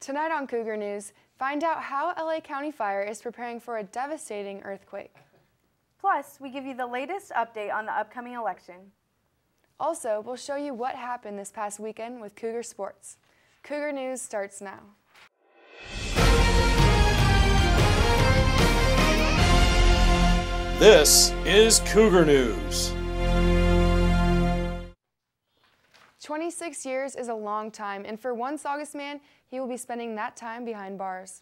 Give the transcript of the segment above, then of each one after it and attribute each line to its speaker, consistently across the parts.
Speaker 1: Tonight on Cougar News, find out how LA County Fire is preparing for a devastating earthquake.
Speaker 2: Plus, we give you the latest update on the upcoming election.
Speaker 1: Also, we'll show you what happened this past weekend with Cougar sports. Cougar News starts now.
Speaker 3: This is Cougar News.
Speaker 1: 26 years is a long time, and for one Saugus man, he will be spending that time behind bars.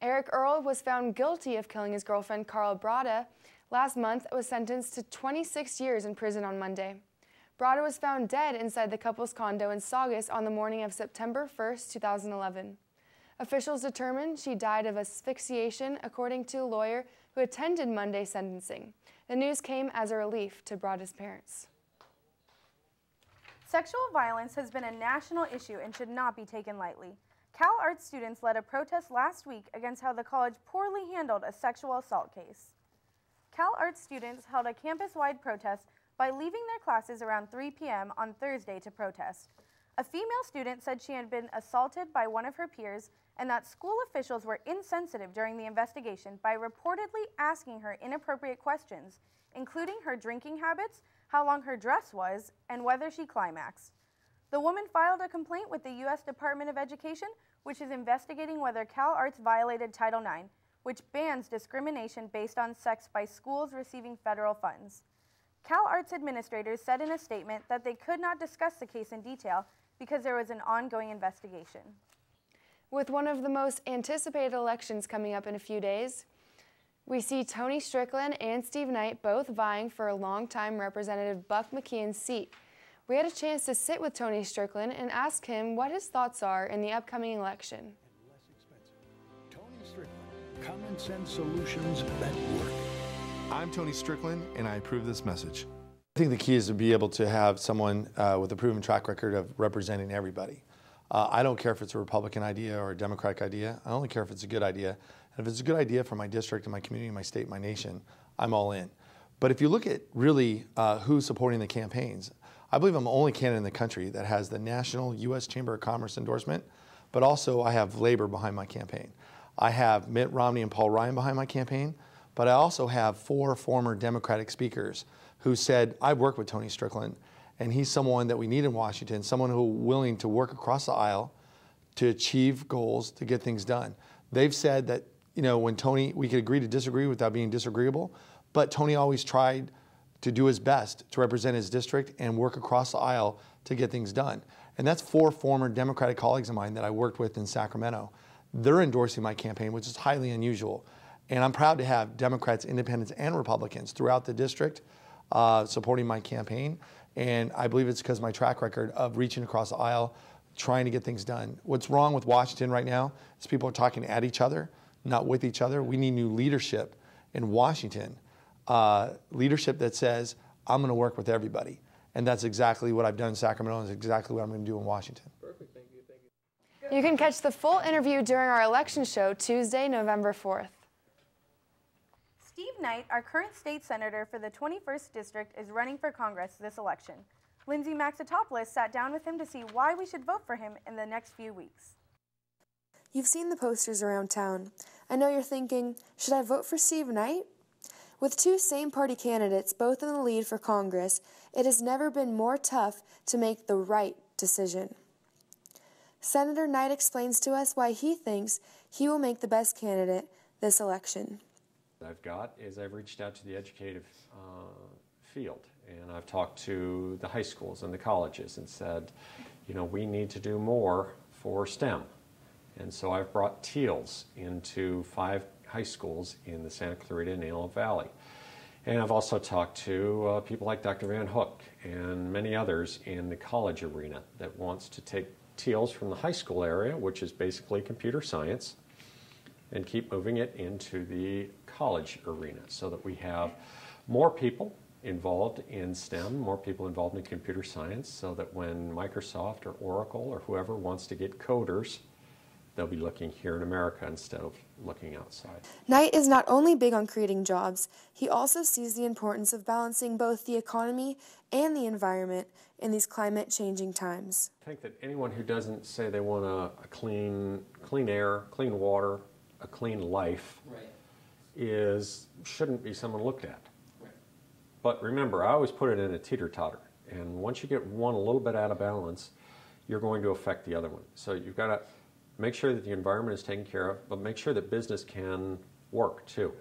Speaker 1: Eric Earl was found guilty of killing his girlfriend, Carla Brada. Last month, was sentenced to 26 years in prison on Monday. Brada was found dead inside the couple's condo in Saugus on the morning of September 1st, 2011. Officials determined she died of asphyxiation, according to a lawyer who attended Monday's sentencing. The news came as a relief to Brada's parents.
Speaker 2: Sexual violence has been a national issue and should not be taken lightly. Cal Arts students led a protest last week against how the college poorly handled a sexual assault case. Cal Arts students held a campus-wide protest by leaving their classes around 3 p.m. on Thursday to protest. A female student said she had been assaulted by one of her peers and that school officials were insensitive during the investigation by reportedly asking her inappropriate questions, including her drinking habits, how long her dress was, and whether she climaxed. The woman filed a complaint with the U.S. Department of Education, which is investigating whether Cal Arts violated Title IX, which bans discrimination based on sex by schools receiving federal funds. Cal Arts administrators said in a statement that they could not discuss the case in detail because there was an ongoing investigation.
Speaker 1: With one of the most anticipated elections coming up in a few days, we see Tony Strickland and Steve Knight both vying for a longtime Representative Buck McKeon's seat. We had a chance to sit with Tony Strickland and ask him what his thoughts are in the upcoming election.
Speaker 4: Tony Strickland, common sense solutions that work.
Speaker 5: I'm Tony Strickland, and I approve this message. I think the key is to be able to have someone with a proven track record of representing everybody. I don't care if it's a Republican idea or a Democratic idea. I only care if it's a good idea. And if it's a good idea for my district and my community, my state, my nation, I'm all in. But if you look at really who's supporting the campaigns, I believe I'm the only candidate in the country that has the national U.S. Chamber of Commerce endorsement, but also I have labor behind my campaign. I have Mitt Romney and Paul Ryan behind my campaign, but I also have 4 former Democratic speakers who said, I've worked with Tony Strickland, and he's someone that we need in Washington, someone who's willing to work across the aisle to achieve goals, to get things done. They've said that, you know, when Tony, we could agree to disagree without being disagreeable, but Tony always tried to do his best to represent his district and work across the aisle to get things done. And that's 4 former Democratic colleagues of mine that I worked with in Sacramento. They're endorsing my campaign, which is highly unusual. And I'm proud to have Democrats, Independents, and Republicans throughout the district supporting my campaign. And I believe it's because of my track record of reaching across the aisle, trying to get things done. What's wrong with Washington right now is people are talking at each other, not with each other. We need new leadership in Washington. Leadership that says, I'm going to work with everybody. And that's exactly what I've done in Sacramento, and that's exactly what I'm going to do in Washington.
Speaker 1: Perfect. Thank you. Thank you. You can catch the full interview during our election show Tuesday, November 4th.
Speaker 2: Steve Knight, our current state senator for the 21st District, is running for Congress this election. Lindsay Maxitopoulos sat down with him to see why we should vote for him in the next few weeks.
Speaker 1: You've seen the posters around town. I know you're thinking, should I vote for Steve Knight? With 2 same-party candidates both in the lead for Congress, it has never been more tough to make the right decision. Senator Knight explains to us why he thinks he will make the best candidate this election.
Speaker 6: I've got is I've reached out to the educative field, and I've talked to the high schools and the colleges and said, you know, we need to do more for STEM. And so I've brought TEALS into 5 high schools in the Santa Clarita and Antelope Valley. And I've also talked to people like Dr. Van Hook and many others in the college arena that wants to take TEALS from the high school area, which is basically computer science, and keep moving it into the college arena so that we have more people involved in STEM, more people involved in computer science, so that when Microsoft or Oracle or whoever wants to get coders they'll be looking here in America instead of looking outside.
Speaker 1: Knight is not only big on creating jobs, he also sees the importance of balancing both the economy and the environment in these climate-changing times.
Speaker 6: I think that anyone who doesn't say they want a clean air, clean water, a clean life, shouldn't be someone looked at. Right. But remember, I always put it in a teeter-totter, and once you get one a little bit out of balance, you're going to affect the other one. So you've got to make sure that the environment is taken care of, but make sure that business can work too.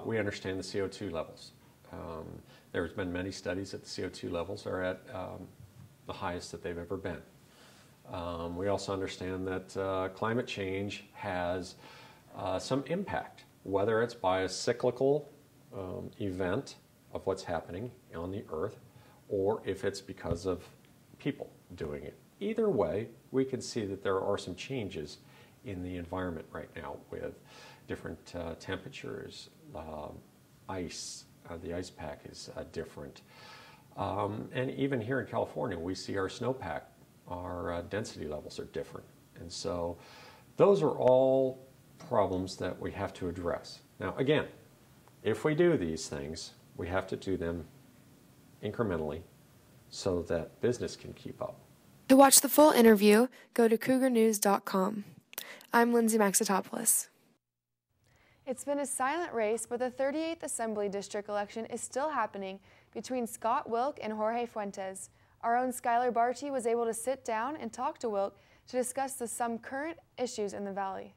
Speaker 6: We understand the CO2 levels. There's been many studies that the CO2 levels are at the highest that they've ever been. We also understand that climate change has some impact, whether it's by a cyclical event of what's happening on the earth, or if it's because of people doing it. Either way, we can see that there are some changes in the environment right now with different temperatures, ice, the ice pack is different. And even here in California, we see our snowpack, our density levels are different. And so those are all problems that we have to address. Now, again, if we do these things, we have to do them incrementally so that business can keep up.
Speaker 1: To watch the full interview, go to cougarnews.com. I'm Lindsay Maxitopoulos. It's been a silent race, but the 38th Assembly District election is still happening between Scott Wilk and Jorge Fuentes. Our own Skylar Barty was able to sit down and talk to Wilk to discuss some current issues in the Valley.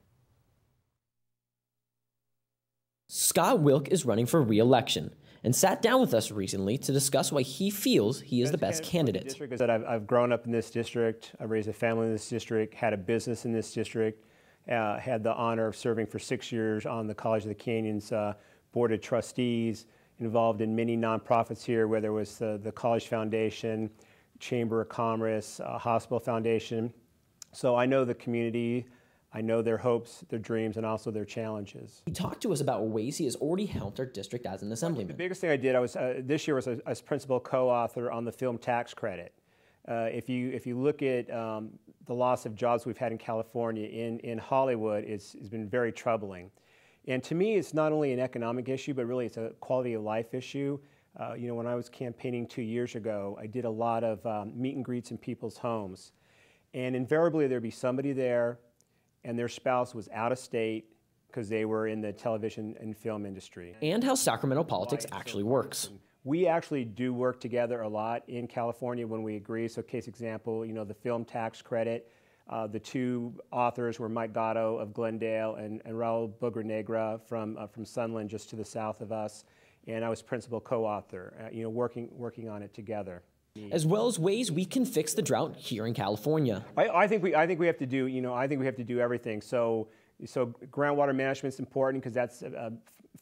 Speaker 7: Scott Wilk is running for re-election and sat down with us recently to discuss why he feels he is the best candidate.
Speaker 8: The district is that I've grown up in this district, I've raised a family in this district, had a business in this district, had the honor of serving for 6 years on the College of the Canyons Board of Trustees, involved in many nonprofits here, whether it was the College Foundation, Chamber of Commerce, Hospital Foundation. So I know the community, I know their hopes, their dreams, and also their challenges.
Speaker 7: He talked to us about ways he has already helped our district as an assemblyman.
Speaker 8: The biggest thing I did, this year was as principal co-author on the film tax credit. If you look at the loss of jobs we've had in California, in Hollywood, it's been very troubling. And to me, it's not only an economic issue, but really it's a quality of life issue. You know, when I was campaigning 2 years ago, I did a lot of meet and greets in people's homes. And invariably there'd be somebody there and their spouse was out of state because they were in the television and film industry.
Speaker 7: And how Sacramento politics actually works.
Speaker 8: We actually do work together a lot in California when we agree. So case example, you know, the film tax credit, the two authors were Mike Gatto of Glendale and Raul Boogrenegra from Sunland, just to the south of us. And I was principal co-author, you know, working on it together.
Speaker 7: As well as ways we can fix the drought here in California.
Speaker 8: I think we have to do, you know, I think we have to do everything. So groundwater management is important because that's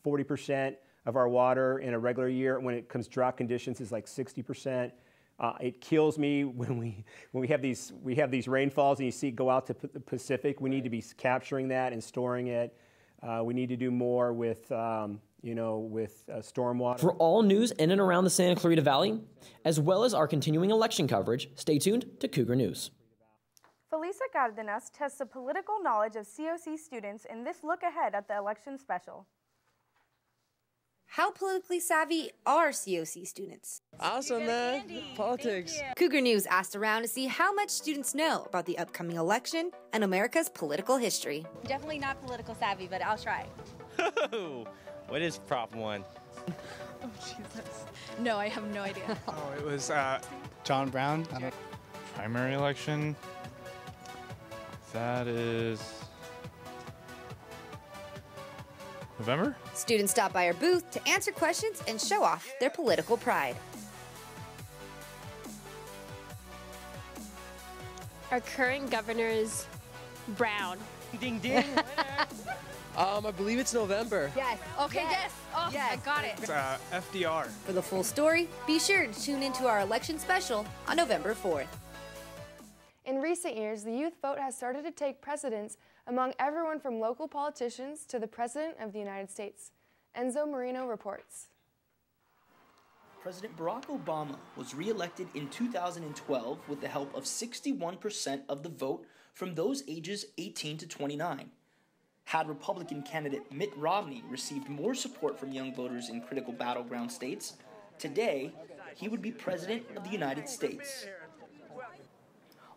Speaker 8: 40% of our water in a regular year. When it comes drought conditions, is like 60%. It kills me when we have these rainfalls and you see it go out to the Pacific. We need to be capturing that and storing it. We need to do more with stormwater.
Speaker 7: For all news in and around the Santa Clarita Valley, as well as our continuing election coverage, stay tuned to Cougar News.
Speaker 2: Felisa Cardenas tests the political knowledge of COC students in this look ahead at the election special.
Speaker 9: How politically savvy are COC students?
Speaker 10: Awesome, man. Politics.
Speaker 9: Cougar News asked around to see how much students know about the upcoming election and America's political history.
Speaker 11: Definitely not political savvy, but I'll try.
Speaker 10: What is Prop 1?
Speaker 11: Oh, Jesus. No, I have no idea.
Speaker 12: Oh, it was John Brown.
Speaker 13: Primary election. That is November?
Speaker 9: Students stop by our booth to answer questions and show off their political pride.
Speaker 14: Our current governor is Brown.
Speaker 10: Ding ding. I believe it's November.
Speaker 9: Yes.
Speaker 14: Okay, yes. Oh, yes. I got it.
Speaker 12: It's FDR.
Speaker 9: For the full story, be sure to tune into our election special on November 4th.
Speaker 1: In recent years, the youth vote has started to take precedence among everyone from local politicians to the President of the United States. Enzo Marino reports.
Speaker 15: President Barack Obama was re-elected in 2012 with the help of 61% of the vote from those ages 18 to 29. Had Republican candidate Mitt Romney received more support from young voters in critical battleground states, today he would be President of the United States.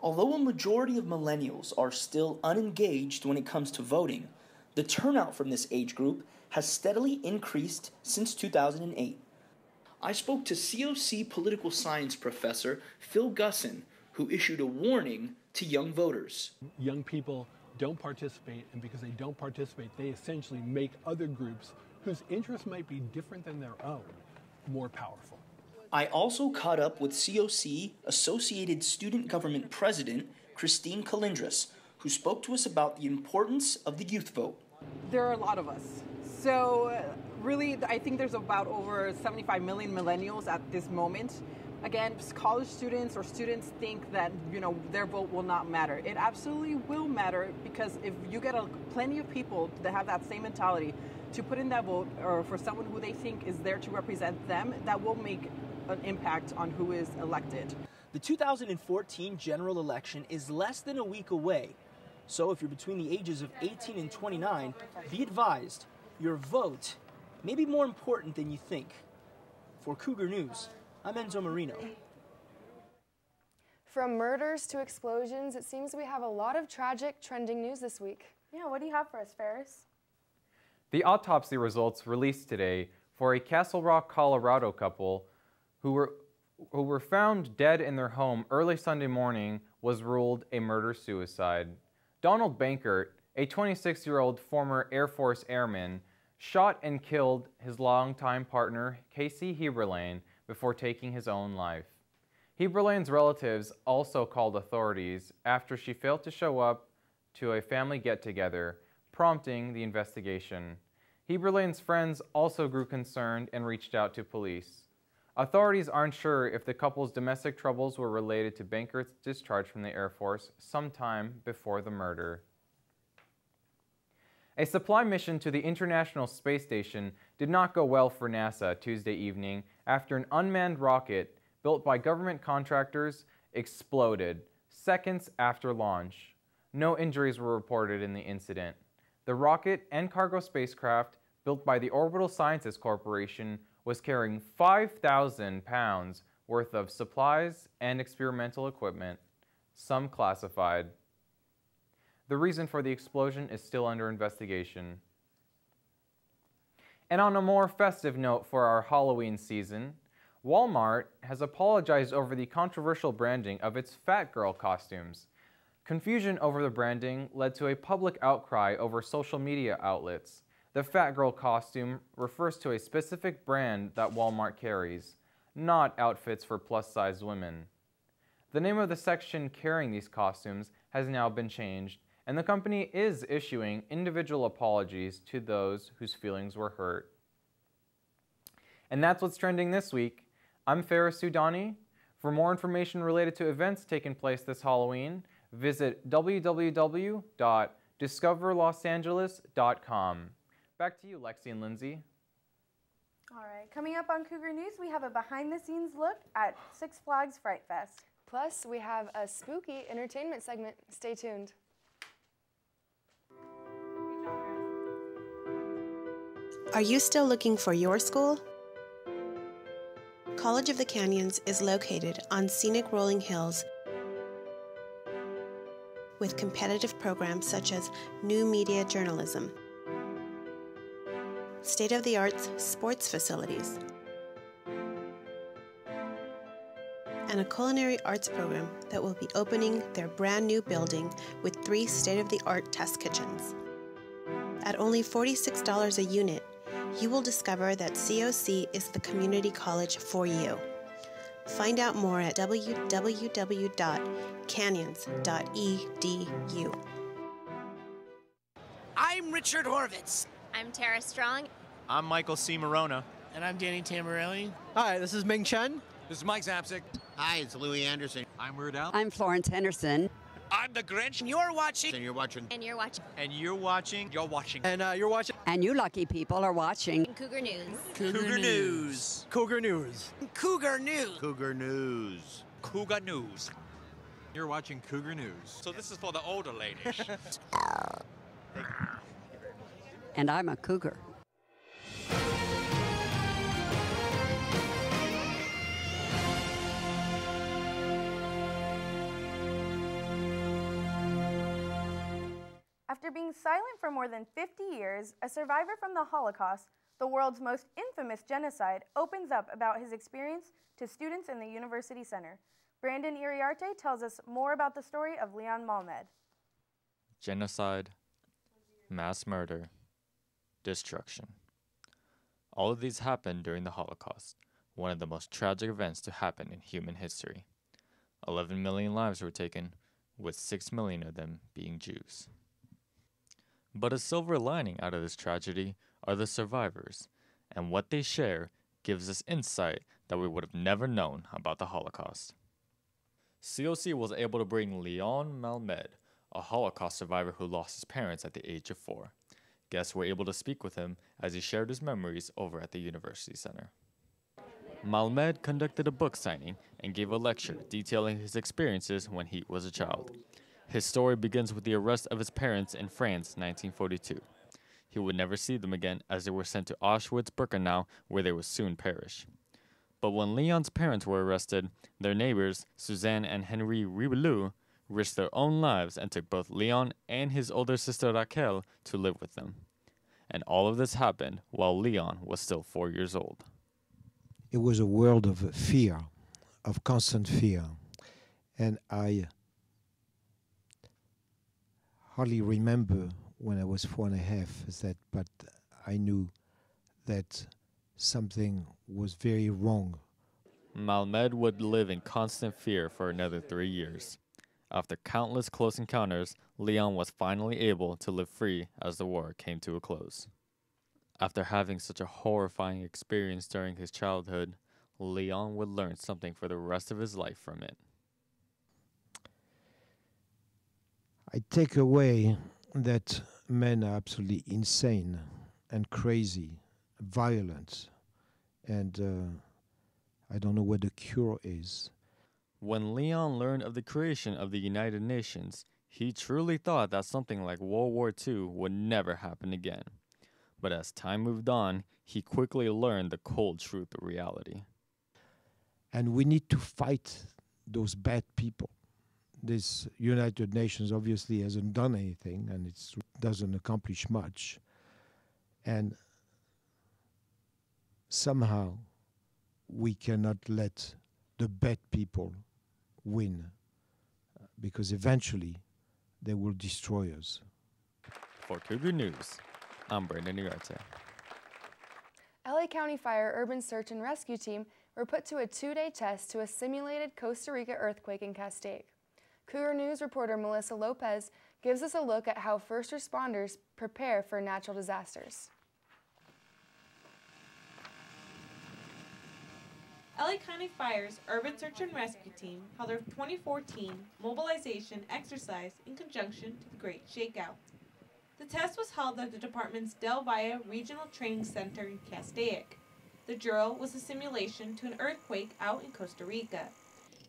Speaker 15: Although a majority of millennials are still unengaged when it comes to voting, the turnout from this age group has steadily increased since 2008. I spoke to COC political science professor Phil Gusson, who issued a warning to young voters.
Speaker 16: Young people don't participate, and because they don't participate, they essentially make other groups whose interests might be different than their own more powerful.
Speaker 15: I also caught up with COC Associated Student Government President Christine Calindris, who spoke to us about the importance of the youth vote.
Speaker 17: There are a lot of us. So really, I think there's about over 75 million millennials at this moment. Again, college students or students think that, their vote will not matter. It absolutely will matter, because if you get plenty of people that have that same mentality to put in that vote or for someone who they think is there to represent them, that will make an impact on who is elected.
Speaker 15: The 2014 general election is less than a week away. So if you're between the ages of 18 and 29, be advised, your vote may be more important than you think. For Cougar News, I'm Enzo Marino.
Speaker 1: From murders to explosions, it seems we have a lot of tragic trending news this week.
Speaker 2: Yeah, what do you have for us, Ferris?
Speaker 18: The autopsy results released today for a Castle Rock, Colorado couple who were found dead in their home early Sunday morning was ruled a murder-suicide. Donald Bankert, a 26-year-old former Air Force airman, shot and killed his longtime partner, Casey Heberlein, before taking his own life. Heberlein's relatives also called authorities after she failed to show up to a family get-together, prompting the investigation. Heberlein's friends also grew concerned and reached out to police. Authorities aren't sure if the couple's domestic troubles were related to Bankert's discharge from the Air Force sometime before the murder. A supply mission to the International Space Station did not go well for NASA Tuesday evening after an unmanned rocket built by government contractors exploded seconds after launch. No injuries were reported in the incident. The rocket and cargo spacecraft built by the Orbital Sciences Corporation was carrying 5,000 pounds worth of supplies and experimental equipment, some classified. The reason for the explosion is still under investigation. And on a more festive note for our Halloween season, Walmart has apologized over the controversial branding of its Fat Girl costumes. Confusion over the branding led to a public outcry over social media outlets. The Fat Girl costume refers to a specific brand that Walmart carries, not outfits for plus-size women. The name of the section carrying these costumes has now been changed, and the company is issuing individual apologies to those whose feelings were hurt. And that's what's trending this week. I'm Ferris Soudani. For more information related to events taking place this Halloween, visit www.discoverlosangeles.com. Back to you, Lexi and Lindsay.
Speaker 2: All right, coming up on Cougar News, we have a behind-the-scenes look at Six Flags Fright Fest.
Speaker 1: Plus, we have a spooky entertainment segment. Stay tuned.
Speaker 19: Are you still looking for your school? College of the Canyons is located on scenic rolling hills with competitive programs such as new media journalism, state-of-the-art sports facilities, and a culinary arts program that will be opening their brand new building with 3 state-of-the-art test kitchens. At only $46 a unit, you will discover that COC is the community college for you. Find out more at www.canyons.edu.
Speaker 10: I'm Richard Horvitz.
Speaker 20: I'm Tara Strong.
Speaker 21: I'm Michael C. Morona.
Speaker 10: And I'm Danny Tamarelli.
Speaker 22: Hi, this is Ming Chen.
Speaker 23: This is Mike Zapsik.
Speaker 24: Hi, it's Louis Anderson.
Speaker 23: I'm Weird Al.
Speaker 25: I'm Florence Henderson.
Speaker 21: I'm the Grinch.
Speaker 10: And you're watching.
Speaker 24: And you're watching.
Speaker 20: And you're watching.
Speaker 21: And you're watching.
Speaker 23: You're watching.
Speaker 22: And you're watching.
Speaker 25: And you lucky people are watching.
Speaker 20: Cougar News.
Speaker 21: Cougar News.
Speaker 22: Cougar News.
Speaker 10: Cougar News.
Speaker 24: Cougar News.
Speaker 23: Cougar News.
Speaker 21: You're watching Cougar News.
Speaker 3: So this is for the older ladies.
Speaker 25: And I'm a cougar.
Speaker 2: After being silent for more than 50 years, a survivor from the Holocaust, the world's most infamous genocide, opens up about his experience to students in the University Center. Brandon Iriarte tells us more about the story of Leon Malmed.
Speaker 4: Genocide, mass murder, destruction. All of these happened during the Holocaust, one of the most tragic events to happen in human history. 11 million lives were taken, with 6 million of them being Jews. But a silver lining out of this tragedy are the survivors, and what they share gives us insight that we would have never known about the Holocaust. COC was able to bring Leon Malmed, a Holocaust survivor who lost his parents at the age of 4. Guests were able to speak with him as he shared his memories over at the University Center. Malmed conducted a book signing and gave a lecture detailing his experiences when he was a child. His story begins with the arrest of his parents in France in 1942. He would never see them again as they were sent to Auschwitz-Birkenau, where they would soon perish. But when Leon's parents were arrested, their neighbors, Suzanne and Henri Ribelou, risked their own lives and took both Leon and his older sister Raquel to live with them. And all of this happened while Leon was still 4 years old.
Speaker 20: It was a world of fear, of constant fear. And I hardly remember when I was 4.5, but I knew that something was very wrong.
Speaker 4: Malmed would live in constant fear for another 3 years. After countless close encounters, Leon was finally able to live free as the war came to a close. After having such a horrifying experience during his childhood, Leon would learn something for the rest of his life from it.
Speaker 20: I take away that men are absolutely insane and crazy, violent, and I don't know what the cure is.
Speaker 4: When Leon learned of the creation of the United Nations, he truly thought that something like World War II would never happen again. But as time moved on, he quickly learned the cold truth of reality.
Speaker 20: And we need to fight those bad people. This United Nations obviously hasn't done anything, and it doesn't accomplish much. And somehow we cannot let the bad people win, because eventually they will destroy us.
Speaker 4: For Cougar News, I'm Brandon Iriarte.
Speaker 1: LA County Fire Urban Search and Rescue Team were put to a 2-day test to a simulated Costa Rica earthquake in Castaic. Cougar News reporter Melissa Lopez gives us a look at how first responders prepare for natural disasters.
Speaker 23: LA County Fire's Urban Search and Rescue Team held their 2014 mobilization exercise in conjunction to the Great Shakeout. The test was held at the department's Del Valle Regional Training Center in Castaic. The drill was a simulation to an earthquake out in Costa Rica.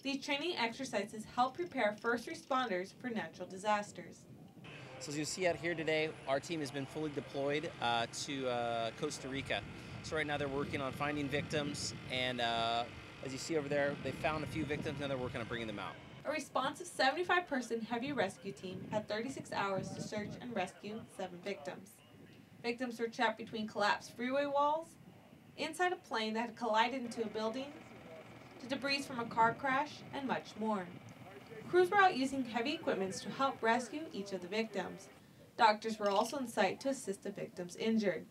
Speaker 23: These training exercises help prepare first responders for natural disasters.
Speaker 24: So as you see out here today, our team has been fully deployed to Costa Rica. So right now they're working on finding victims, and as you see over there, they found a few victims, and they're working on bringing them out.
Speaker 23: A responsive 75-person heavy rescue team had 36 hours to search and rescue 7 victims. Victims were trapped between collapsed freeway walls, inside a plane that had collided into a building, to debris from a car crash, and much more. Crews were out using heavy equipment to help rescue each of the victims. Doctors were also on site to assist the victims injured.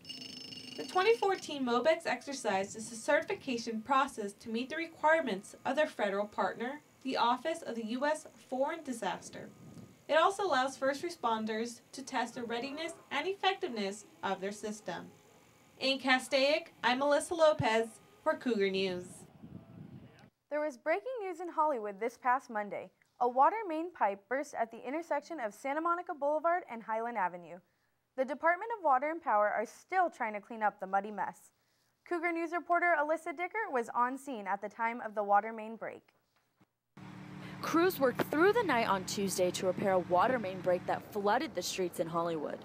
Speaker 23: The 2014 MOBEX exercise is a certification process to meet the requirements of their federal partner, the Office of the U.S. Foreign Disaster. It also allows first responders to test the readiness and effectiveness of their system. In Castaic, I'm Melissa Lopez for Cougar News.
Speaker 2: There was breaking news in Hollywood this past Monday. A water main pipe burst at the intersection of Santa Monica Boulevard and Highland Avenue. The Department of Water and Power are still trying to clean up the muddy mess. Cougar News reporter Alyssa Dicker was on scene at the time of the water main break.
Speaker 5: Crews worked through the night on Tuesday to repair a water main break that flooded the streets in Hollywood.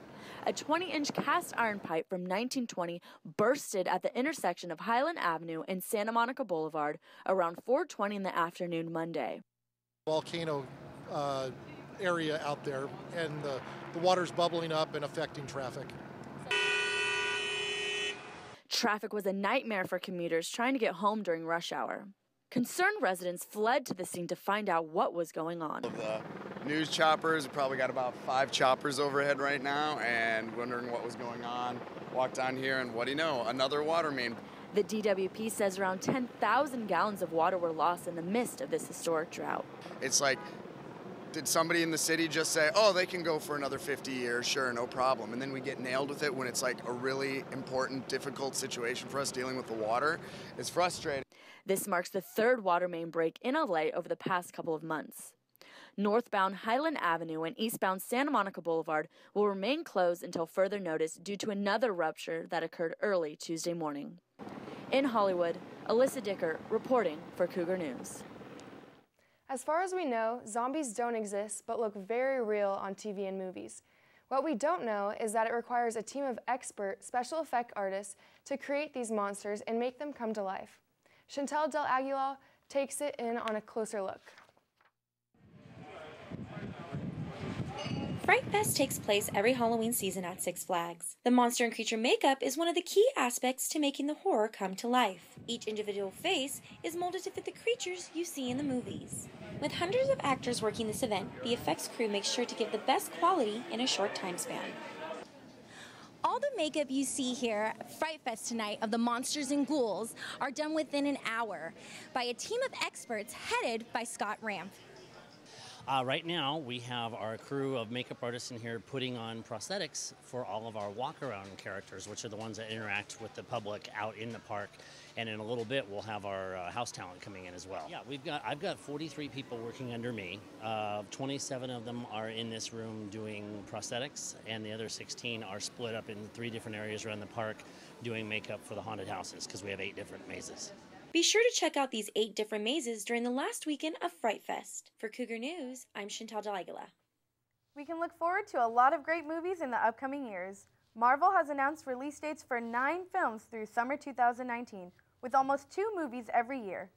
Speaker 5: A 20-inch cast iron pipe from 1920 bursted at the intersection of Highland Avenue and Santa Monica Boulevard around 4:20 in the afternoon Monday.
Speaker 6: Volcano area out there, and the water's bubbling up and affecting traffic.
Speaker 5: Traffic was a nightmare for commuters trying to get home during rush hour. Concerned residents fled to the scene to find out what was going on.
Speaker 7: The news choppers, we probably got about 5 choppers overhead right now and wondering what was going on. Walked down here and what do you know, another water main.
Speaker 5: The DWP says around 10,000 gallons of water were lost in the midst of this historic drought.
Speaker 7: It's like, did somebody in the city just say, oh, they can go for another 50 years, sure, no problem. And then we get nailed with it when it's like a really important, difficult situation for us dealing with the water. It's frustrating.
Speaker 5: This marks the 3rd water main break in LA over the past couple of months. Northbound Highland Avenue and eastbound Santa Monica Boulevard will remain closed until further notice due to another rupture that occurred early Tuesday morning. In Hollywood, Alyssa Dicker reporting for Cougar News.
Speaker 1: As far as we know, zombies don't exist but look very real on TV and movies. What we don't know is that it requires a team of expert special effect artists to create these monsters and make them come to life. Chantel Del Aguilar takes it in on a closer look.
Speaker 8: Fright Fest takes place every Halloween season at Six Flags. The monster and creature makeup is one of the key aspects to making the horror come to life. Each individual face is molded to fit the creatures you see in the movies. With hundreds of actors working this event, the effects crew makes sure to give the best quality in a short time span.
Speaker 11: All the makeup you see here at Fright Fest tonight of the monsters and ghouls are done within an hour by a team of experts headed by Scott Ramp.
Speaker 26: Right now, we have our crew of makeup artists in here putting on prosthetics for all of our walk-around characters, which are the ones that interact with the public out in the park. And in a little bit, we'll have our house talent coming in as well. Yeah, I've got 43 people working under me. 27 of them are in this room doing prosthetics, and the other 16 are split up in 3 different areas around the park doing makeup for the haunted houses, because we have 8 different mazes.
Speaker 8: Be sure to check out these 8 different mazes during the last weekend of Fright Fest. For Cougar News, I'm Chantal Del Aguilar.
Speaker 2: We can look forward to a lot of great movies in the upcoming years. Marvel has announced release dates for 9 films through summer 2019, with almost 2 movies every year.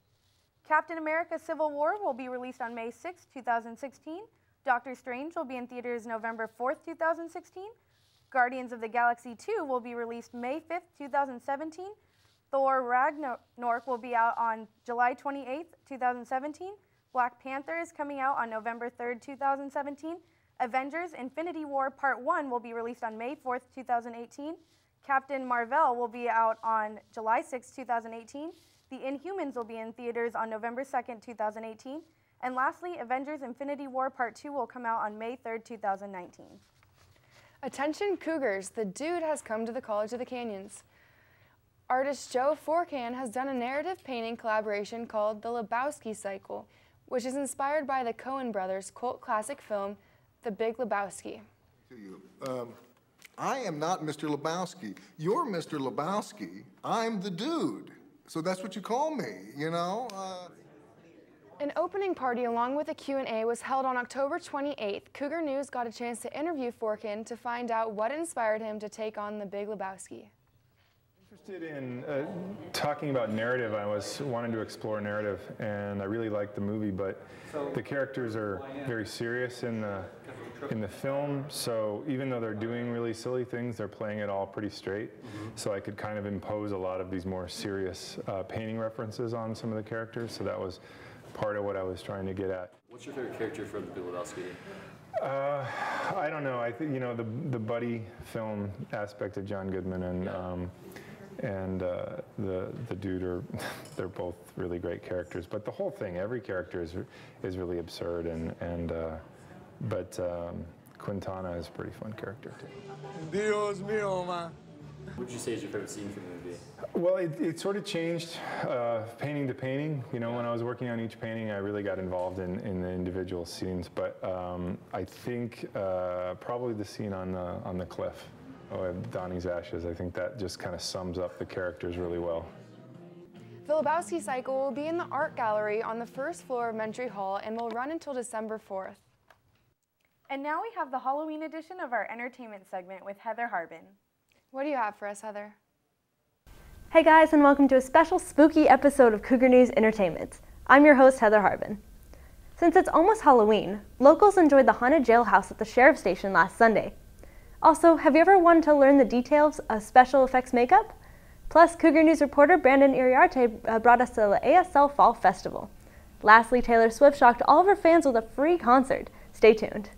Speaker 2: Captain America Civil War will be released on May 6, 2016. Doctor Strange will be in theaters November 4, 2016. Guardians of the Galaxy 2 will be released May 5, 2017. Thor Ragnarok will be out on July 28, 2017. Black Panther is coming out on November 3, 2017. Avengers Infinity War Part 1 will be released on May 4, 2018. Captain Marvel will be out on July 6, 2018. The Inhumans will be in theaters on November 2, 2018. And lastly, Avengers Infinity War Part 2 will come out on May 3, 2019.
Speaker 1: Attention Cougars, the dude has come to the College of the Canyons. Artist Joe Forcan has done a narrative painting collaboration called The Lebowski Cycle, which is inspired by the Coen brothers' cult classic film, The Big Lebowski.
Speaker 27: I am not Mr. Lebowski. You're Mr. Lebowski. I'm the dude. So that's what you call me, you know?
Speaker 1: An opening party along with a Q&A was held on October 28th. Cougar News got a chance to interview Forcan to find out what inspired him to take on The Big Lebowski.
Speaker 13: Interested in talking about narrative. I was wanting to explore narrative, and I really liked the movie, but the characters are very serious in the film, so even though they're doing really silly things, they're playing it all pretty straight. So I could kind of impose a lot of these more serious painting references on some of the characters, so that was part of what I was trying to get at.
Speaker 28: What's your favorite character from The Big Lebowski?
Speaker 13: I don't know. I think, you know, the buddy film aspect of John Goodman and the dude they're both really great characters. But the whole thing, every character is really absurd, but Quintana is a pretty fun character too.
Speaker 27: Dios mío, man.
Speaker 28: What would you say is your favorite scene from the movie?
Speaker 13: Well, it sort of changed painting to painting. You know, when I was working on each painting, I really got involved in the individual scenes. But I think probably the scene on the cliff. Donnie's ashes, I think that just kind of sums up the characters really well.
Speaker 1: The Lebowski Cycle will be in the Art Gallery on the first floor of Mentry Hall and will run until December 4th.
Speaker 2: And now we have the Halloween edition of our entertainment segment with Heather Harbin.
Speaker 1: What do you have for us, Heather?
Speaker 9: Hey guys, and welcome to a special spooky episode of Cougar News Entertainment. I'm your host, Heather Harbin. Since it's almost Halloween, locals enjoyed the haunted jailhouse at the sheriff's station last Sunday. Also, have you ever wanted to learn the details of special effects makeup? Plus, Cougar News reporter Brandon Iriarte brought us to the ASL Fall Festival. Lastly, Taylor Swift shocked all of her fans with a free concert. Stay tuned.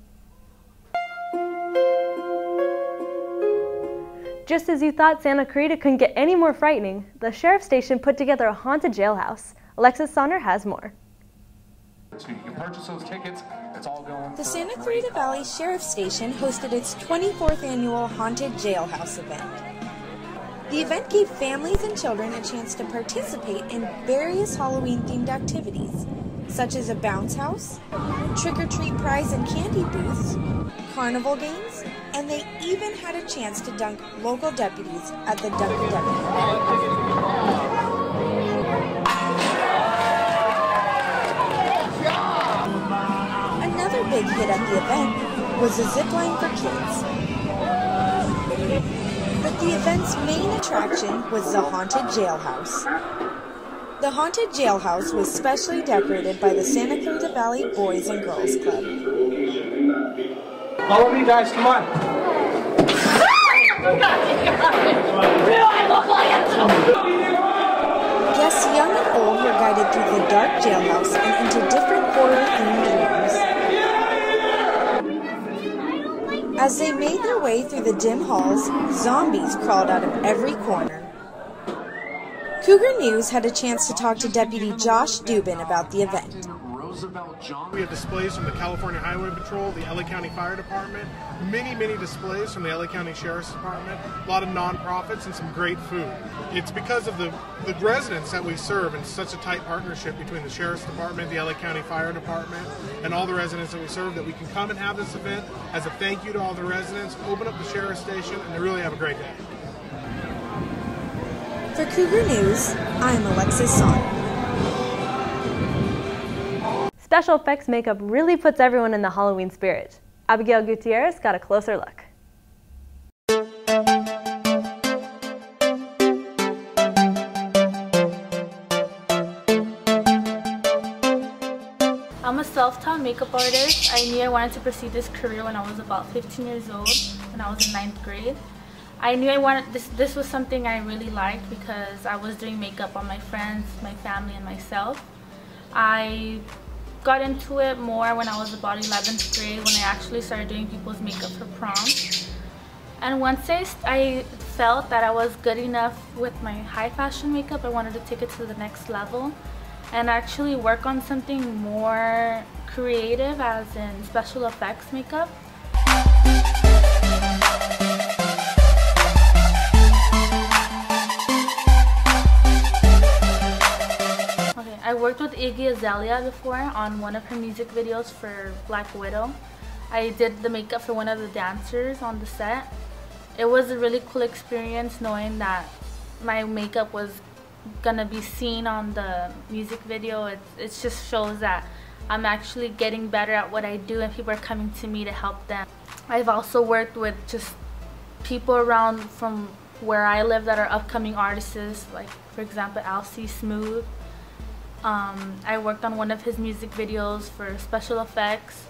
Speaker 9: Just as you thought Santa Clarita couldn't get any more frightening, the sheriff's station put together a haunted jailhouse. Alexis Sonner has more.
Speaker 12: You can purchase those tickets. It's all going.
Speaker 8: The Santa Clarita Valley Sheriff's Station hosted its 24th annual Haunted Jailhouse event. The event gave families and children a chance to participate in various Halloween-themed activities, such as a bounce house, trick-or-treat prize and candy booths, carnival games, and they even had a chance to dunk local deputies at the Dunk a Deputy event. Another big hit at the event was a zip line for kids. But the event's main attraction was the Haunted Jailhouse. The Haunted Jailhouse was specially decorated by the Santa Clarita Valley Boys and Girls Club.
Speaker 12: All of you guys, come on.
Speaker 8: Guests young and old were guided through the dark jailhouse and into different horror-themed rooms. As they made their way through the dim halls, zombies crawled out of every corner. Cougar News had a chance to talk to Deputy Josh Dubin about the event.
Speaker 14: We have displays from the California Highway Patrol, the LA County Fire Department, many displays from the LA County Sheriff's Department, a lot of nonprofits, and some great food. It's because of the residents that we serve and such a tight partnership between the Sheriff's Department, the LA County Fire Department, and all the residents that we serve that we can come and have this event as a thank you to all the residents, open up the Sheriff's Station, and they really have a great day.
Speaker 8: For Cougar News, I'm Alexis Sonner.
Speaker 9: Special effects makeup really puts everyone in the Halloween spirit. Abigail Gutierrez got a closer look.
Speaker 15: I'm a self-taught makeup artist. I knew I wanted to pursue this career when I was about 15 years old, when I was in 9th grade. I knew I wanted this was something I really liked because I was doing makeup on my friends, my family, and myself. I got into it more when I was about 11th grade, when I actually started doing people's makeup for prom. And once I felt that I was good enough with my high fashion makeup, I wanted to take it to the next level and actually work on something more creative, as in special effects makeup. I worked with Iggy Azalea before on one of her music videos for Black Widow. I did the makeup for one of the dancers on the set. It was a really cool experience knowing that my makeup was gonna be seen on the music video. It just shows that I'm actually getting better at what I do and people are coming to me to help them. I've also worked with just people around from where I live that are upcoming artists, like for example Alcy Smooth. I worked on one of his music videos for special effects.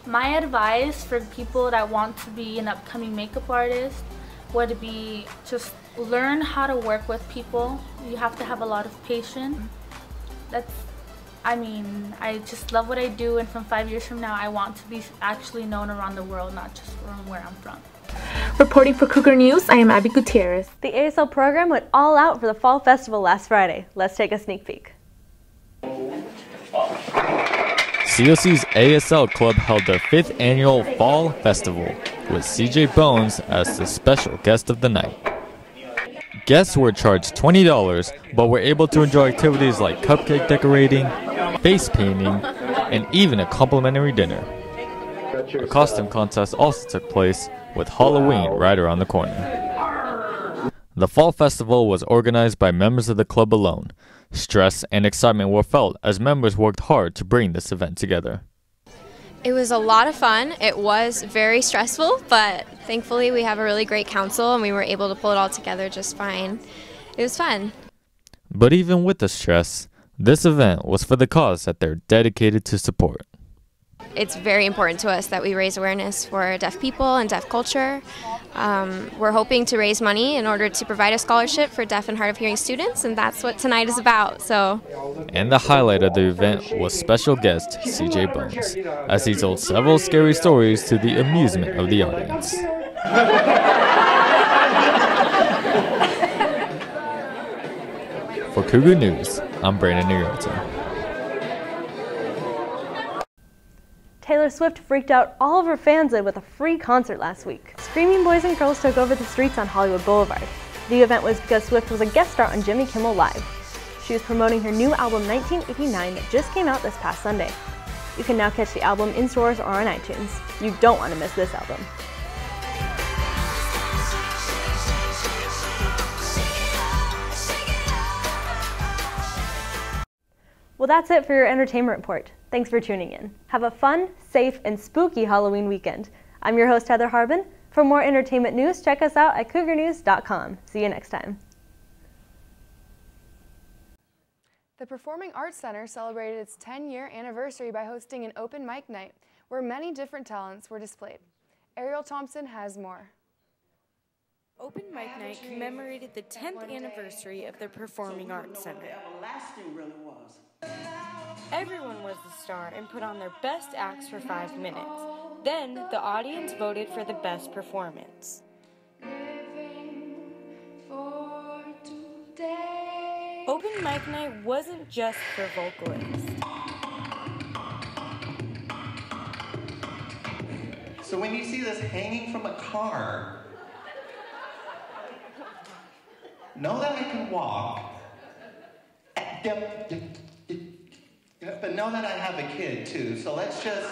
Speaker 15: My advice for people that want to be an upcoming makeup artist would be just learn how to work with people. You have to have a lot of patience. I just love what I do, and from 5 years from now I want to be actually known around the world, not just from where I'm from.
Speaker 9: Reporting for Cougar News, I am Abby Gutierrez. The ASL program went all out for the Fall Festival last Friday. Let's take a sneak peek.
Speaker 4: COC's ASL Club held their 5th annual Fall Festival with CJ Bones as the special guest of the night. Guests were charged $20 but were able to enjoy activities like cupcake decorating, face painting, and even a complimentary dinner. A costume contest also took place with Halloween right around the corner. The Fall Festival was organized by members of the club alone. Stress and excitement were felt as members worked hard to bring this event together.
Speaker 3: It was a lot of fun. It was very stressful, but thankfully we have a really great council and we were able to pull it all together just fine. It was fun.
Speaker 4: But even with the stress, this event was for the cause that they're dedicated to support.
Speaker 3: It's very important to us that we raise awareness for deaf people and deaf culture. We're hoping to raise money in order to provide a scholarship for deaf and hard of hearing students, and that's what tonight is about.
Speaker 4: And the highlight of the event was special guest CJ Bones, as he told several scary stories to the amusement of the audience. For Cougar News, I'm Brandon Newton.
Speaker 9: Taylor Swift freaked out all of her fans with a free concert last week. Screaming boys and girls took over the streets on Hollywood Boulevard. The event was because Swift was a guest star on Jimmy Kimmel Live. She was promoting her new album 1989 that just came out this past Sunday. You can now catch the album in stores or on iTunes. You don't want to miss this album. Well, that's it for your entertainment report. Thanks for tuning in. Have a fun, safe, and spooky Halloween weekend. I'm your host, Heather Harbin. For more entertainment news, check us out at cougarnews.com. See you next time.
Speaker 1: The Performing Arts Center celebrated its 10-year anniversary by hosting an open mic night where many different talents were displayed. Ariel Thompson has more.
Speaker 10: Open Mic Night commemorated the 10th anniversary of the Performing Arts Center. Everyone was the star and put on their best acts for 5 minutes. Then, the audience voted for the best performance. Open Mic Night wasn't just for vocalists.
Speaker 16: So when you see this hanging from a car, know that I can walk, but know that I have a kid too, so let's just...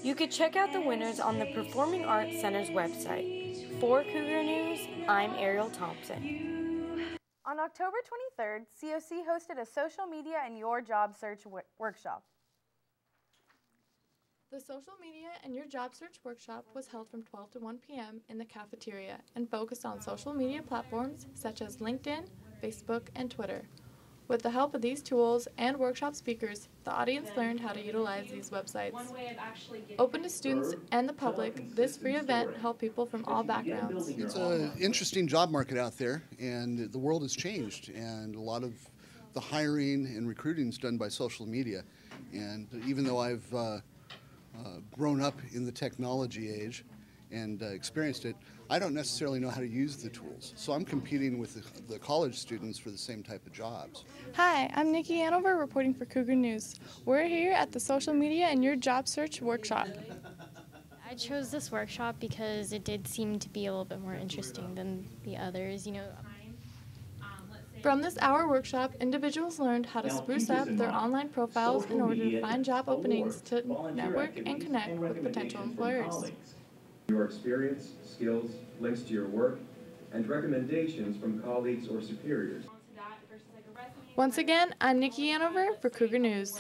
Speaker 10: You could check out the winners on the Performing Arts Center's website. For Cougar News, I'm Ariel Thompson.
Speaker 2: On October 23rd, COC hosted a social media and your job search workshop.
Speaker 17: The Social Media and Your Job Search Workshop was held from 12 to 1 p.m. in the cafeteria and focused on social media platforms such as LinkedIn, Facebook, and Twitter. With the help of these tools and workshop speakers, the audience learned how to utilize these websites. Open to students and the public, this free event helped people from all backgrounds.
Speaker 18: It's an interesting job market out there, and the world has changed, and a lot of the hiring and recruiting is done by social media. And even though I've grown up in the technology age and experienced it, I don't necessarily know how to use the tools. So I'm competing with the college students for the same type of jobs.
Speaker 17: Hi, I'm Nikki Hanover reporting for Cougar News. We're here at the Social Media and Your Job Search Workshop.
Speaker 19: I chose this workshop because it did seem to be a little bit more interesting than the others,
Speaker 17: From this hour workshop, individuals learned how to spruce up their online profiles in order to find job openings to network and connect with potential employers.
Speaker 21: Your experience, skills, links to your work, and recommendations from colleagues or superiors.
Speaker 17: Once again, I'm Nikki Hanover for Cougar News.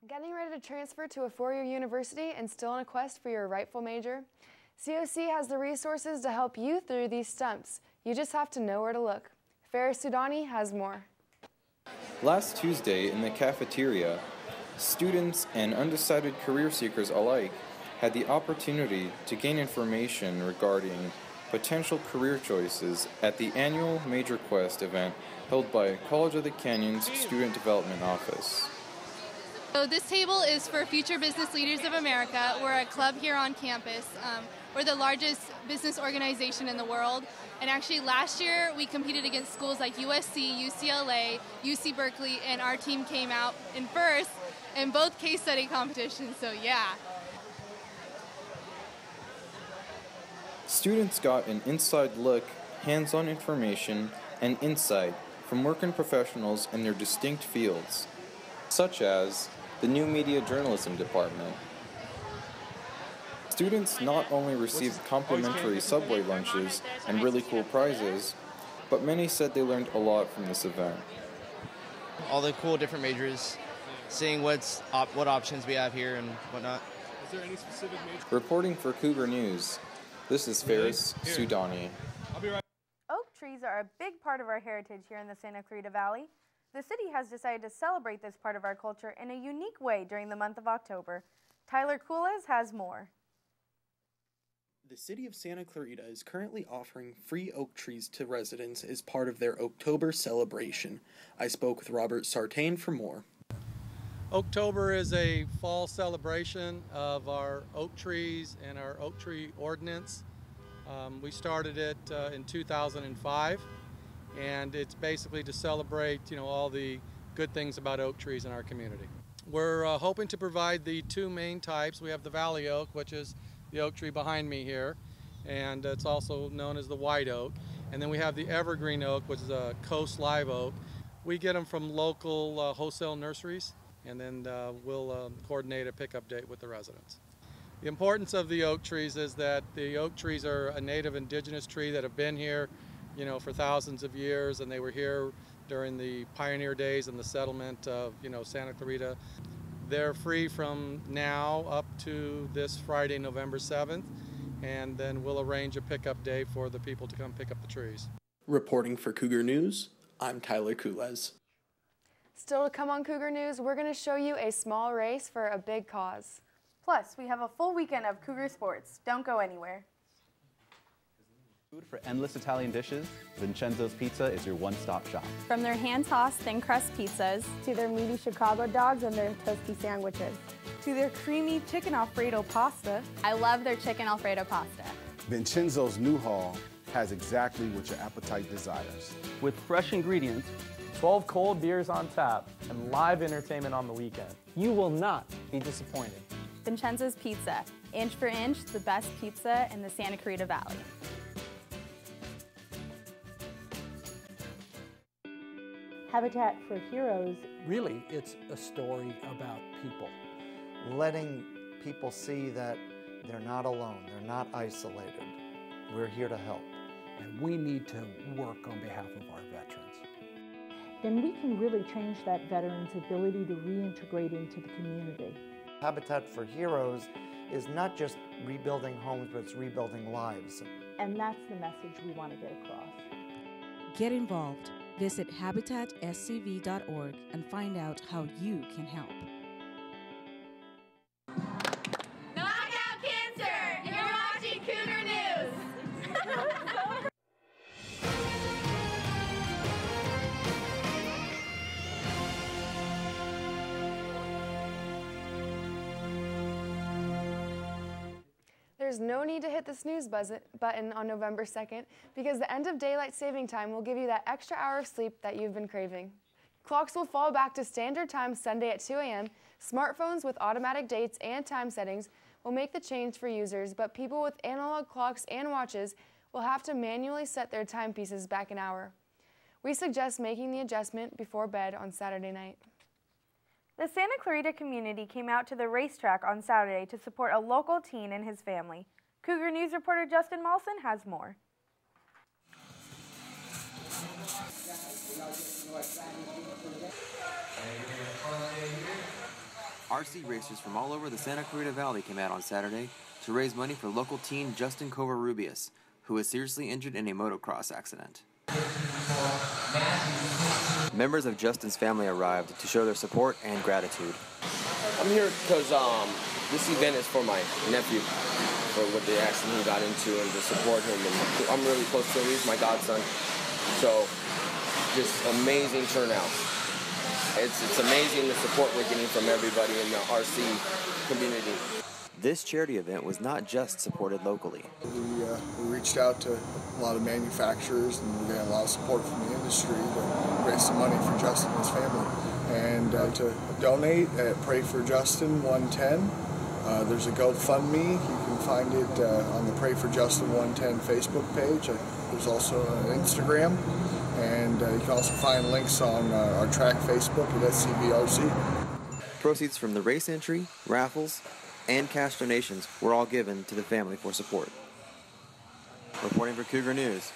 Speaker 1: Getting ready to transfer to a four-year university and still on a quest for your rightful major? COC has the resources to help you through these stumps. You just have to know where to look. Ferris Sudani has more.
Speaker 22: Last Tuesday in the cafeteria, students and undecided career seekers alike had the opportunity to gain information regarding potential career choices at the annual Major Quest event held by College of the Canyons Student Development Office.
Speaker 29: So this table is for Future Business Leaders of America. We're a club here on campus. We're the largest business organization in the world. And actually last year we competed against schools like USC, UCLA, UC Berkeley, and our team came out in first in both case study competitions, so yeah.
Speaker 22: Students got an inside look, hands-on information, and insight from working professionals in their distinct fields, such as the new media journalism department, Students not only received complimentary Subway lunches and really cool prizes, but many said they learned a lot from this event.
Speaker 5: All the cool different majors, seeing what options we have here and whatnot.
Speaker 14: Is there any specific major?
Speaker 22: Reporting for Cougar News, this is Ferris Sudani.
Speaker 14: I'll be right.
Speaker 2: Oak trees are a big part of our heritage here in the Santa Clarita Valley. The city has decided to celebrate this part of our culture in a unique way during the month of October. Tyler Coolez has more.
Speaker 6: The city of Santa Clarita is currently offering free oak trees to residents as part of their October celebration. I spoke with Robert Sartain for more.
Speaker 7: October is a fall celebration of our oak trees and our oak tree ordinance. We started it in 2005, and it's basically to celebrate, all the good things about oak trees in our community. We're hoping to provide the two main types. We have the valley oak, which is the oak tree behind me here, and it's also known as the white oak. And then we have the evergreen oak, which is a coast live oak. We get them from local wholesale nurseries, and then we'll coordinate a pickup date with the residents. The importance of the oak trees is that the oak trees are a native indigenous tree that have been here, for thousands of years, and they were here during the pioneer days and the settlement of, Santa Clarita. They're free from now up to this Friday, November 7th, and then we'll arrange a pickup day for the people to come pick up the trees.
Speaker 6: Reporting for Cougar News, I'm Tyler Coolez.
Speaker 1: Still to come on Cougar News, we're going to show you a small race for a big cause.
Speaker 2: Plus, we have a full weekend of Cougar sports. Don't go anywhere.
Speaker 11: Food for endless Italian dishes, Vincenzo's Pizza is your one-stop shop.
Speaker 20: From their hand-tossed thin crust pizzas,
Speaker 23: to their meaty Chicago dogs and their toasty sandwiches,
Speaker 2: to their creamy chicken Alfredo pasta.
Speaker 20: I love their chicken Alfredo pasta.
Speaker 24: Vincenzo's New Hall has exactly what your appetite desires.
Speaker 25: With fresh ingredients, 12 cold beers on tap, and live entertainment on the weekend, you will not be disappointed.
Speaker 20: Vincenzo's Pizza, inch for inch, the best pizza in the Santa Clarita Valley.
Speaker 23: Habitat for Heroes.
Speaker 26: Really, it's a story about people.
Speaker 30: Letting people see that they're not alone, they're not isolated. We're here to help.
Speaker 26: And we need to work on behalf of our veterans.
Speaker 23: Then we can really change that veteran's ability to reintegrate into the community.
Speaker 30: Habitat for Heroes is not just rebuilding homes, but it's rebuilding lives.
Speaker 23: And that's the message we want to get across.
Speaker 31: Get involved. Visit habitatscv.org and find out how you can help.
Speaker 32: Knock out cancer! You're watching Cougar News!
Speaker 1: There's no need to hit the snooze button on November 2nd because the end of daylight saving time will give you that extra hour of sleep that you've been craving. Clocks will fall back to standard time Sunday at 2 a.m. Smartphones with automatic dates and time settings will make the change for users, but people with analog clocks and watches will have to manually set their timepieces back an hour. We suggest making the adjustment before bed on Saturday night.
Speaker 2: The Santa Clarita community came out to the racetrack on Saturday to support a local teen and his family. Cougar News reporter Justin Malson has more.
Speaker 33: RC racers from all over the Santa Clarita Valley came out on Saturday to raise money for local teen Justin Covarrubias, who was seriously injured in a motocross accident. Members of Justin's family arrived to show their support and gratitude.
Speaker 34: I'm here because this event is for my nephew, for what the accident he got into, and to support him. And I'm really close to him. He's my godson. So, just amazing turnout. It's amazing the support we're getting from everybody in the RC community.
Speaker 33: This charity event was not just supported locally.
Speaker 27: We reached out to a lot of manufacturers and we got a lot of support from the industry to raise some money for Justin and his family. And to donate at Pray for Justin 110, there's a GoFundMe. You can find it on the Pray for Justin 110 Facebook page. There's also an Instagram. And you can also find links on our track Facebook at SCVRC.
Speaker 33: Proceeds from the race entry, raffles, and cash donations were all given to the family for support. Reporting for Cougar News,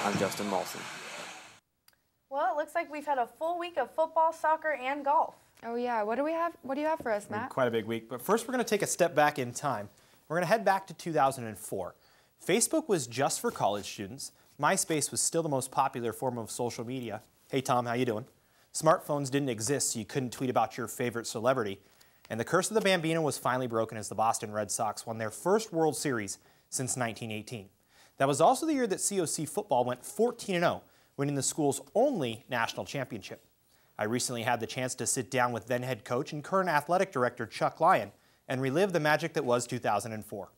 Speaker 33: I'm Justin Malson.
Speaker 2: Well, it looks like we've had a full week of football, soccer, and golf.
Speaker 1: Oh yeah, what do we have? What do you have for us, Matt?
Speaker 3: Quite a big week, but first we're going to take a step back in time. We're going to head back to 2004. Facebook was just for college students. MySpace was still the most popular form of social media. Hey Tom, how you doing? Smartphones didn't exist, so you couldn't tweet about your favorite celebrity. And the curse of the Bambino was finally broken as the Boston Red Sox won their first World Series since 1918. That was also the year that COC football went 14-0, winning the school's only national championship. I recently had the chance to sit down with then head coach and current athletic director Chuck Lyon and relive the magic that was 2004.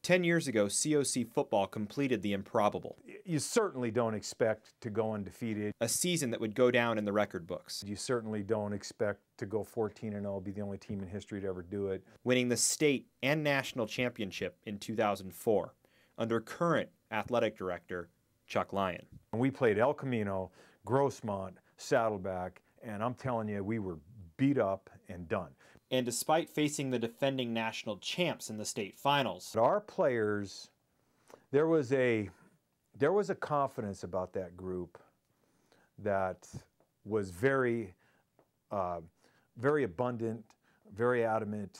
Speaker 3: Ten years ago, COC football completed the improbable.
Speaker 4: You certainly don't expect to go undefeated.
Speaker 3: A season that would go down in the record books.
Speaker 4: You certainly don't expect to go 14-0, be the only team in history to ever do it.
Speaker 3: Winning the state and national championship in 2004 under current athletic director Chuck Lyon.
Speaker 4: We played El Camino, Grossmont, Saddleback, and I'm telling you, we were beat up and done.
Speaker 3: And despite facing the defending national champs in the state finals,
Speaker 4: our players, there was a confidence about that group that was very abundant, very adamant.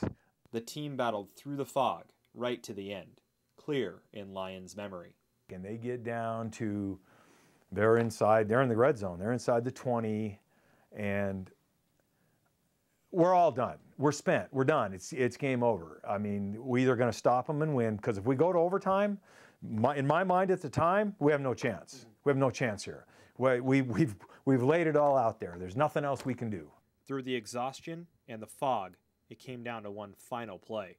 Speaker 3: The team battled through the fog right to the end, clear in Lyon's memory.
Speaker 4: And they get down to, they're in the red zone, they're inside the 20, and we're all done. We're spent. We're done. It's game over. I mean, we're either going to stop them and win, because if we go to overtime, in my mind at the time, we have no chance. We have no chance here. We've laid it all out there. There's nothing else we can do.
Speaker 3: Through the exhaustion and the fog, it came down to one final play.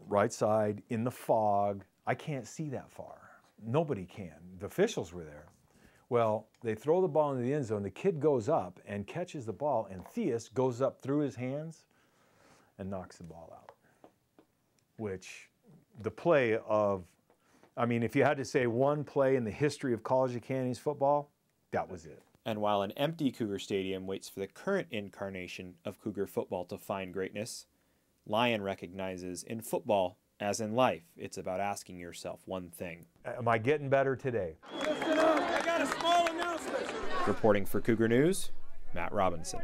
Speaker 4: Right side, in the fog. I can't see that far. Nobody can. The officials were there. Well, they throw the ball into the end zone. The kid goes up and catches the ball, and Theus goes up through his hands and knocks the ball out. Which, the play of, I mean, if you had to say one play in the history of College of Canyons football, that was it.
Speaker 3: And while an empty Cougar Stadium waits for the current incarnation of Cougar football to find greatness, Lyon recognizes in football, as in life, it's about asking yourself one thing.
Speaker 4: Am I getting better today?
Speaker 8: Listen up, I got a small announcement.
Speaker 3: Reporting for Cougar News, Matt Robinson.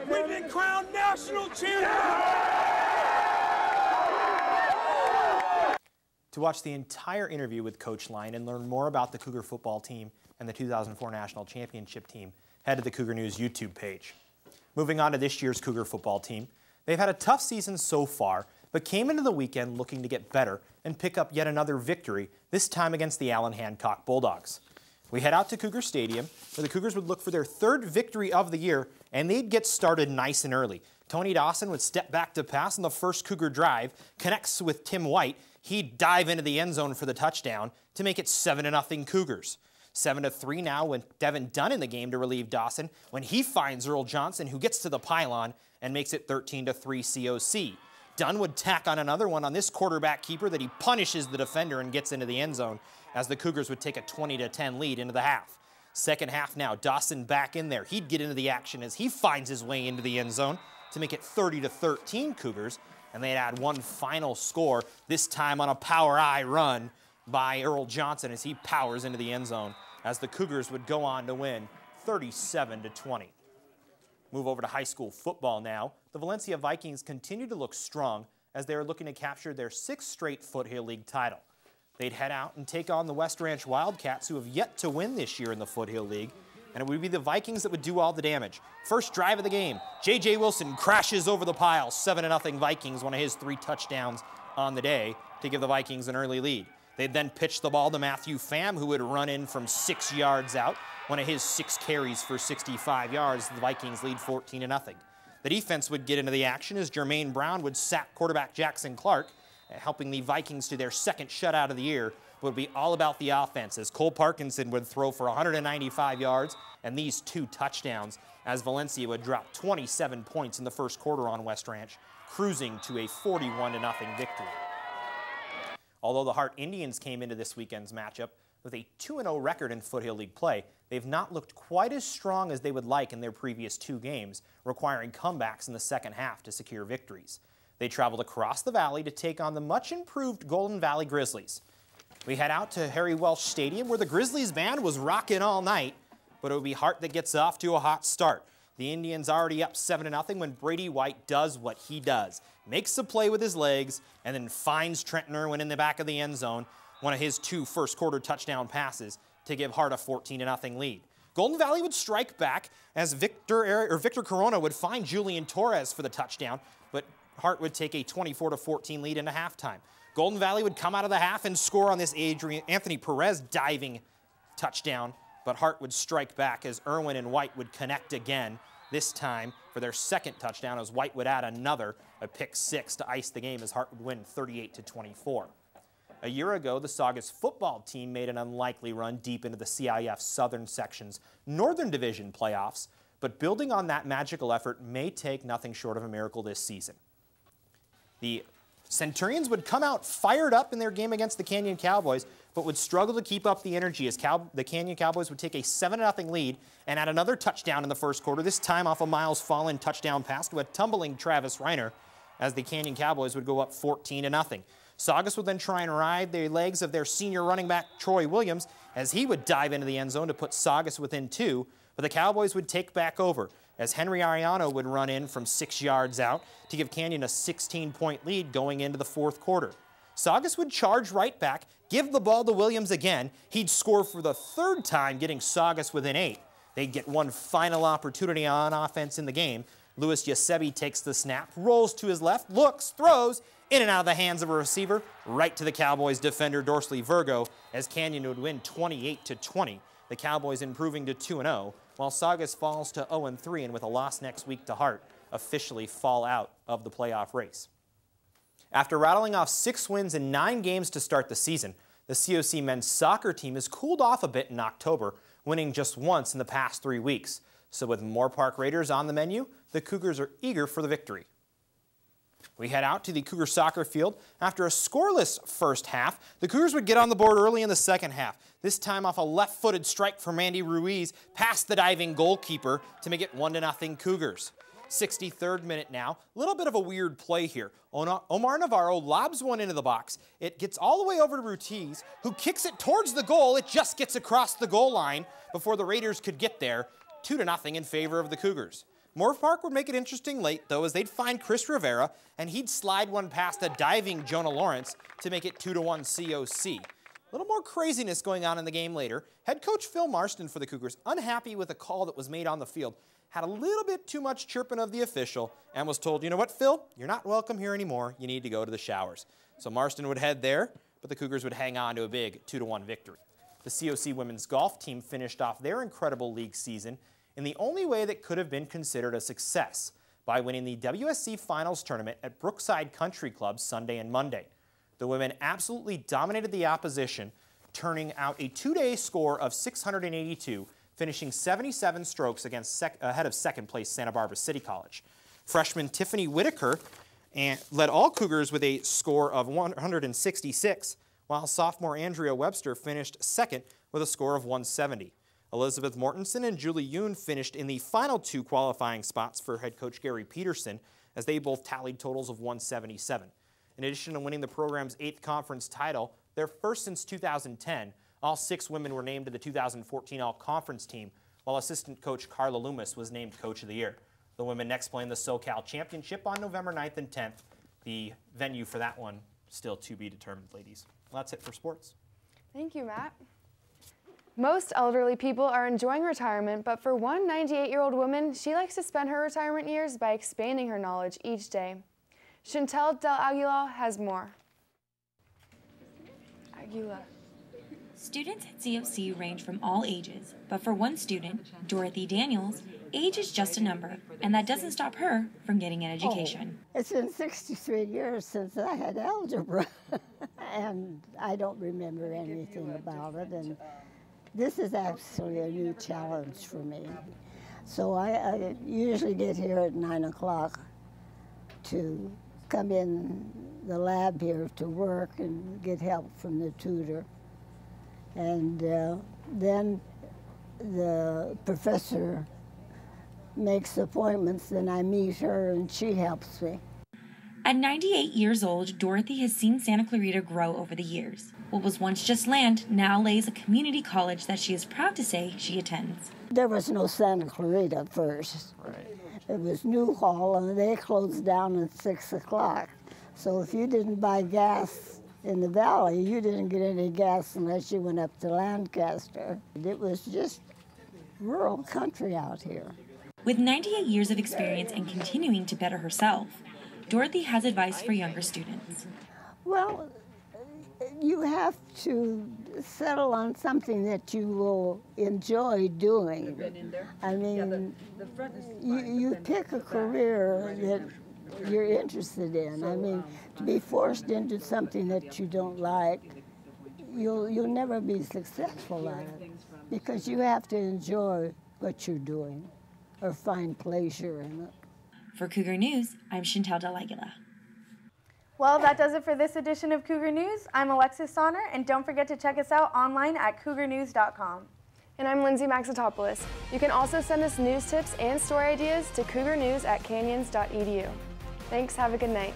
Speaker 8: We've been crowned national champions!
Speaker 3: To watch the entire interview with Coach Lyon and learn more about the Cougar football team and the 2004 National Championship team, head to the Cougar News YouTube page. Moving on to this year's Cougar football team, they've had a tough season so far, but came into the weekend looking to get better and pick up yet another victory, this time against the Allen Hancock Bulldogs. We head out to Cougar Stadium, where the Cougars would look for their third victory of the year, and they'd get started nice and early. Tony Dawson would step back to pass on the first Cougar drive, connects with Tim White. He'd dive into the end zone for the touchdown to make it 7-0 Cougars. 7-3 now with Devin Dunn in the game to relieve Dawson when he finds Earl Johnson, who gets to the pylon and makes it 13-3 COC. Dunn would tack on another one on this quarterback keeper that he punishes the defender and gets into the end zone as the Cougars would take a 20-10 lead into the half. Second half now, Dawson back in there. He'd get into the action as he finds his way into the end zone to make it 30-13 Cougars, and they'd add one final score, this time on a power I run by Earl Johnson as he powers into the end zone as the Cougars would go on to win 37-20. Move over to high school football now. The Valencia Vikings continue to look strong as they are looking to capture their 6th straight Foothill League title. They'd head out and take on the West Ranch Wildcats, who have yet to win this year in the Foothill League, and it would be the Vikings that would do all the damage. First drive of the game, J.J. Wilson crashes over the pile, 7-0 Vikings, one of his 3 touchdowns on the day to give the Vikings an early lead. They'd then pitch the ball to Matthew Pham, who would run in from 6 yards out, one of his 6 carries for 65 yards. The Vikings lead 14-0. The defense would get into the action as Jermaine Brown would sack quarterback Jackson Clark, helping the Vikings to their second shutout of the year. It would be all about the offense as Cole Parkinson would throw for 195 yards and these 2 touchdowns as Valencia would drop 27 points in the first quarter on West Ranch, cruising to a 41-0 victory. Although the Hart Indians came into this weekend's matchup with a 2-0 record in Foothill League play, they've not looked quite as strong as they would like in their previous 2 games, requiring comebacks in the second half to secure victories. They traveled across the valley to take on the much-improved Golden Valley Grizzlies. We head out to Harry Welsh Stadium, where the Grizzlies band was rocking all night, but it would be Hart that gets off to a hot start. The Indians already up 7-0 when Brady White does what he does. Makes a play with his legs and then finds Trenton Irwin in the back of the end zone, one of his 2 first-quarter touchdown passes to give Hart a 14-0 lead. Golden Valley would strike back as Victor Corona would find Julian Torres for the touchdown, but Hart would take a 24-14 lead into halftime. Golden Valley would come out of the half and score on this Anthony Perez diving touchdown, but Hart would strike back as Irwin and White would connect again, this time for their second touchdown as White would add a pick 6 to ice the game as Hart would win 38-24. A year ago, the Saugus football team made an unlikely run deep into the CIF Southern Section's Northern Division playoffs, but building on that magical effort may take nothing short of a miracle this season. The Centurions would come out fired up in their game against the Canyon Cowboys, but would struggle to keep up the energy as the Canyon Cowboys would take a 7-0 lead and add another touchdown in the first quarter, this time off a Miles Fallen touchdown pass to a tumbling Travis Reiner, as the Canyon Cowboys would go up 14-0. Saugus would then try and ride the legs of their senior running back Troy Williams as he would dive into the end zone to put Saugus within 2, but the Cowboys would take back over as Henry Ariano would run in from 6 yards out to give Canyon a 16-point lead going into the fourth quarter. Saugus would charge right back, give the ball to Williams again. He'd score for the 3rd time, getting Saugus within 8. They'd get one final opportunity on offense in the game. Louis Giuseppe takes the snap, rolls to his left, looks, throws, in and out of the hands of a receiver, right to the Cowboys defender Dorsley Virgo, as Canyon would win 28-20. The Cowboys improving to 2-0, while Saugus falls to 0-3 and with a loss next week to Hart, officially fall out of the playoff race. After rattling off 6 wins in 9 games to start the season, the COC men's soccer team has cooled off a bit in October, winning just once in the past 3 weeks. So with Moore Park Raiders on the menu, the Cougars are eager for the victory. We head out to the Cougar soccer field. After a scoreless first half, the Cougars would get on the board early in the second half, this time off a left-footed strike from Randy Ruiz past the diving goalkeeper to make it 1-0 Cougars. 63rd minute now. A little bit of a weird play here. Omar Navarro lobs one into the box. It gets all the way over to Ruiz, who kicks it towards the goal. It just gets across the goal line before the Raiders could get there. 2-0 in favor of the Cougars. Moore Park would make it interesting late, though, as they'd find Chris Rivera, and he'd slide one past a diving Jonah Lawrence to make it 2-1 COC. A little more craziness going on in the game later. Head coach Phil Marston for the Cougars, unhappy with a call that was made on the field, had a little bit too much chirping of the official and was told, you know what, Phil, you're not welcome here anymore. You need to go to the showers. So Marston would head there, but the Cougars would hang on to a big 2-1 victory. The COC women's golf team finished off their incredible league season in the only way that could have been considered a success, by winning the WSC Finals Tournament at Brookside Country Club Sunday and Monday. The women absolutely dominated the opposition, turning out a 2-day score of 682, finishing 77 strokes ahead of second-place Santa Barbara City College. Freshman Tiffany Whitaker led all Cougars with a score of 166, while sophomore Andrea Webster finished second with a score of 170. Elizabeth Mortensen and Julie Yoon finished in the final 2 qualifying spots for head coach Gary Peterson, as they both tallied totals of 177. In addition to winning the program's 8th conference title, their first since 2010, all 6 women were named to the 2014 All-Conference team, while assistant coach Carla Loomis was named Coach of the Year. The women next play in the SoCal Championship on November 9th and 10th. The venue for that one still to be determined, ladies. Well, that's it for sports.
Speaker 1: Thank you, Matt. Most elderly people are enjoying retirement, but for one 98-year-old woman, she likes to spend her retirement years by expanding her knowledge each day. Chantel Del Aguilar has more. Aguilar.
Speaker 5: Students at COC range from all ages, but for one student, Dorothy Daniels, age is just a number, and that doesn't stop her from getting an education.
Speaker 9: Oh, it's been 63 years since I had algebra, and I don't remember anything about it, and this is actually a new challenge for me. So I usually get here at 9 o'clock to come in the lab here to work and get help from the tutor. And then the professor makes appointments, and I meet her and she helps me.
Speaker 5: At 98 years old, Dorothy has seen Santa Clarita grow over the years. What was once just land now lays a community college that she is proud to say she attends.
Speaker 9: There was no Santa Clarita first.
Speaker 5: Right.
Speaker 9: It was Newhall, and they closed down at 6 o'clock. So if you didn't buy gas in the valley, you didn't get any gas unless you went up to Lancaster. It was just rural country out here.
Speaker 5: With 98 years of experience and continuing to better herself, Dorothy has advice for younger students.
Speaker 9: Well, you have to settle on something that you will enjoy doing. I mean, you pick a career that you're interested in. I mean, to be forced into something that you don't like, you'll never be successful at it, because you have to enjoy what you're doing or find pleasure in it.
Speaker 5: For Cougar News, I'm Chantel Del Aguila.
Speaker 2: Well, that does it for this edition of Cougar News. I'm Alexis Sonner, and don't forget to check us out online at cougarnews.com.
Speaker 1: And I'm Lindsay Maxitopoulos. You can also send us news tips and story ideas to cougarnews@canyons.edu. Thanks, have a good night.